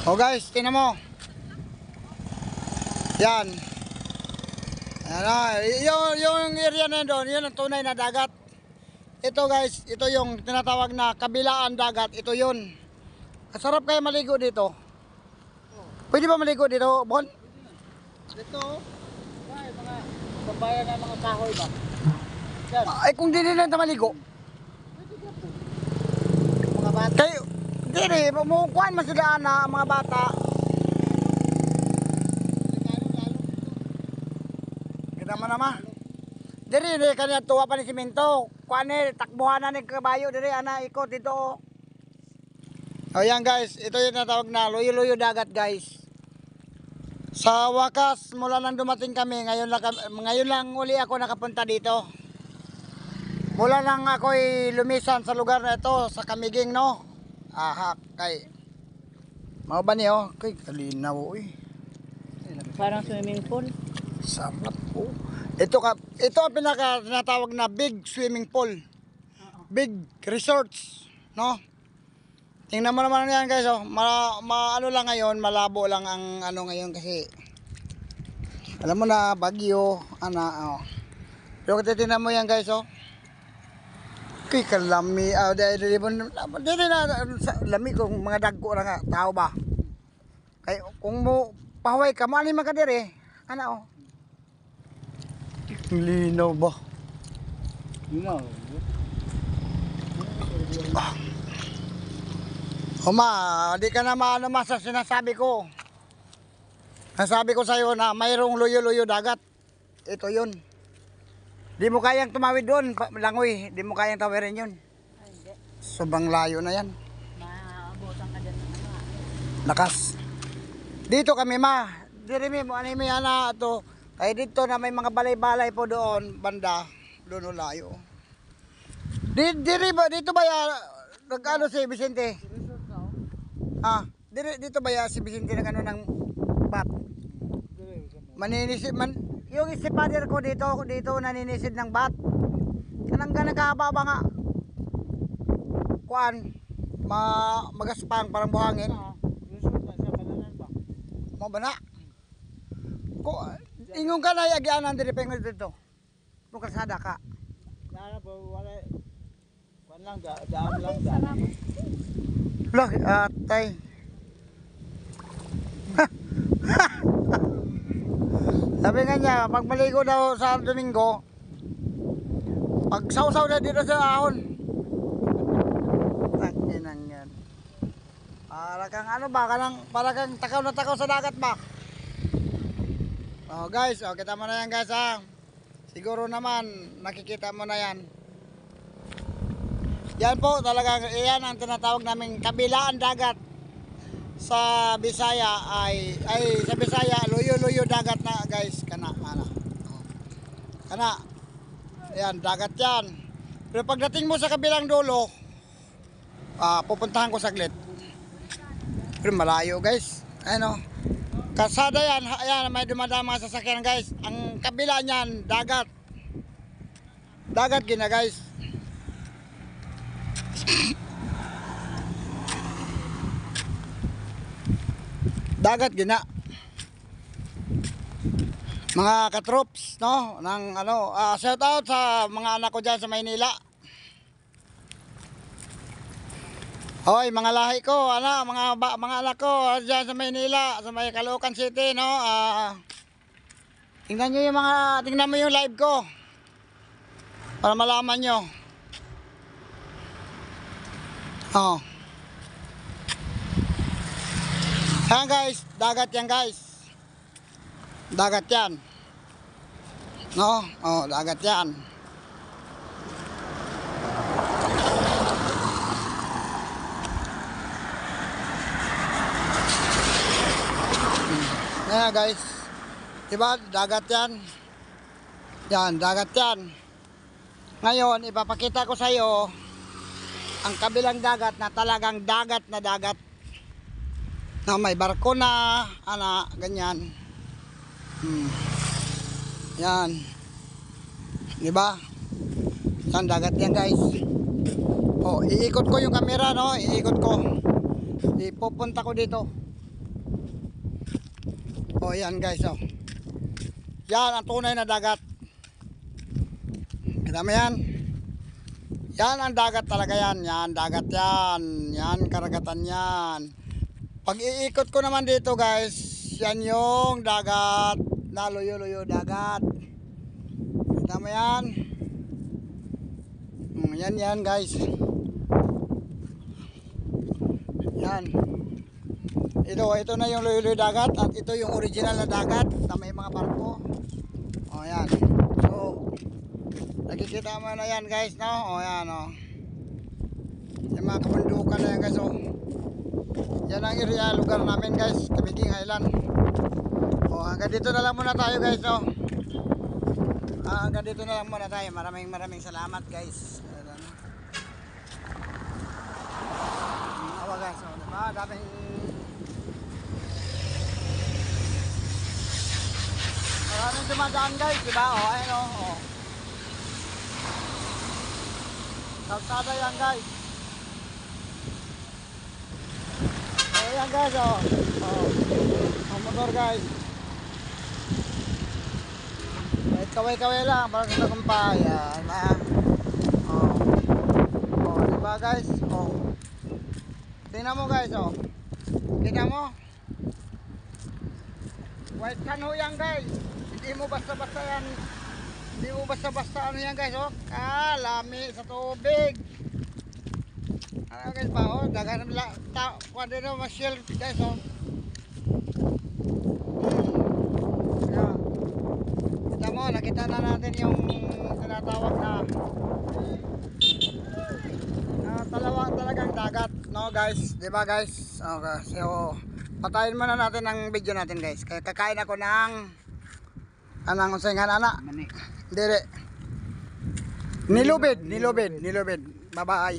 Oh guys, tingnan mo. Yan. Yung area na yun doon, yun ang tunay na dagat. Ito guys, ito yung tinatawag na kabilaan dagat. Ito yun. Kasarap kayo maligo dito. Pwede ba maligo dito, Bon? Dito, ay, mga babayan ng mga kahoy ba? Yan. Ay kung di nila maligo. Mga bata. Kayo, di mukuhan man sila na mga bata. Kita man naman. Diri kanya tuwa pa ni simento. Kuan ni takbuhan na ni kabayo diri ana ikot dito. Oh yan guys, ito yung natawag na luyo-luyo dagat guys. Sa wakas mula nang dumating kami, ngayon lang uli ako nakapunta dito. Mula nang ako'y lumisan sa lugar na ito, sa Camiguin, no? Aha, kay mao ba niyo? Kay kalinaw oy. Parang swimming pool. Sarap po. Ito ang pinaka tinatawag na big swimming pool. Big resorts, no? Tingnan mo naman yan guys, oh. Ano lang ngayon, malabo lang ang ano ngayon kasi alam mo na bagyo, oh. Pero kung titingnan mo yan guys, oh. Kay kalami, dili na lami kung mga dagko na nga, tao ba? Kay kung mo pahuway ka, maali man ka dire, ana oh. Linaw ba? Linaw. Oma, di ka na maano sa sinasabi ko. Nasabi ko sa'yo na mayroong luyo-luyo dagat. Ito yun. Di mo kayang tumawid doon, langoy. Di mo kayang tawirin yun. Ay, hindi. Sobrang layo na yan. Maabutan ka dyan ng ano. Lakas. Dito kami Dirimi mo, ano may ana ito. Kaya dito na may mga balay-balay po doon, banda. Doon layo. Dito ba nag-ano si Vicente? Dito ba si Vicente nag-ano ng bat? Maninisid yung isipader ko dito naninisid ng bat. Kanang nagkahaba nga. Kuan magaspang parang buhangin. Mo ba na? Ko ingon ka na yagyanan diri pengod dito. Kung kalsada ka. Nana po wala. Kuan lang daan lang. Look, atay. Sabi nga niya, pag maligo daw sa Domingo, pag sausaw na dito sa ahon. Takinang yan. Para kang ano ba, para kang takaw na takaw sa dagat ba? Oh guys, kita mo na yan guys ha. Siguro naman, nakikita mo na yan. Yan po talaga, yan ang tinatawag naming kabilaan dagat. Sa Bisaya sa Bisaya luyo-luyo dagat na guys, kana. Yan, dagat yan. Pero pagdating mo sa kabilang dulo, pupuntahan ko saglit. Pero malayo guys. Ano? Kalsada yan, ayan may dumadaan mga sasakyan guys. Ang kabila niyan, dagat. Dagat gina guys. Dagat gina. Mga katroops, no? Shout out sa mga anak ko diyan sa Maynila. Hoy, mga lahi ko, mga anak ko diyan sa Maynila, sa may Caloocan City, no? Tingnan mo yung live ko. Para malaman nyo. Oh. Ayan guys, dagat yan guys. Dagat yan. No? Oh, dagat yan. Ayan guys. Diba, dagat yan. Yan, dagat yan. Ngayon, ipapakita ko sa iyo ang kabilang dagat na talagang dagat na dagat. Na may barko na, ganyan. Yan. Diba? Yan, dagat yan guys. Oh, iikot ko yung camera, no? Iikot ko. Ipupunta ko dito. Oh, yan guys, oh. Yan ang tunay na dagat. Kita mo yan? Yan ang dagat talaga yan. Yan, dagat yan. Yan, karagatan yan. Pag iikot ko naman dito guys, yan yung dagat. Naluyo-luyo dagat. Kita mo yan? Yan guys. Yan. Ito na yung luyo-luyo dagat at ito yung original na dagat na may mga barko. Oh, yan. So, nakikita mo na yan guys, no? Oh, yan, oh. Yung mga kabundukan na yan guys, oh. Yan ang area, lugar namin guys, Tabiging Island. Oh, hanggang dito na lang muna tayo guys, no? Hanggang dito na lang muna tayo. Maraming salamat guys. Awa guys, oh, diba? Daming maraming dumadaan guys, diba? Oh, ayun, oh. Kalsada yan guys. Oh, yan guys, oh. Oh. Ang motor guys. Kahit kaway-kaway lang para sa tagumpay. Yan, oh. Oh, diba guys? Oh. Tingnan mo guys, oh. Tingnan mo. White canoe yan guys. Hindi mo basta-basta yan. Hindi mo basta-basta ano yan guys, oh. Lami sa tubig. Ano guys ba, oh. Dagan nila. Pwede na ma-shield guys, oh. Yeah. Kita mo, nakita na natin yung tinatawag na talagang dagat, no guys, di ba guys? Okay, so patayin muna natin ang video natin guys. Kaya kakain ako ng anong usingan ana? Mani. Dire. Nilubid. Bye bye.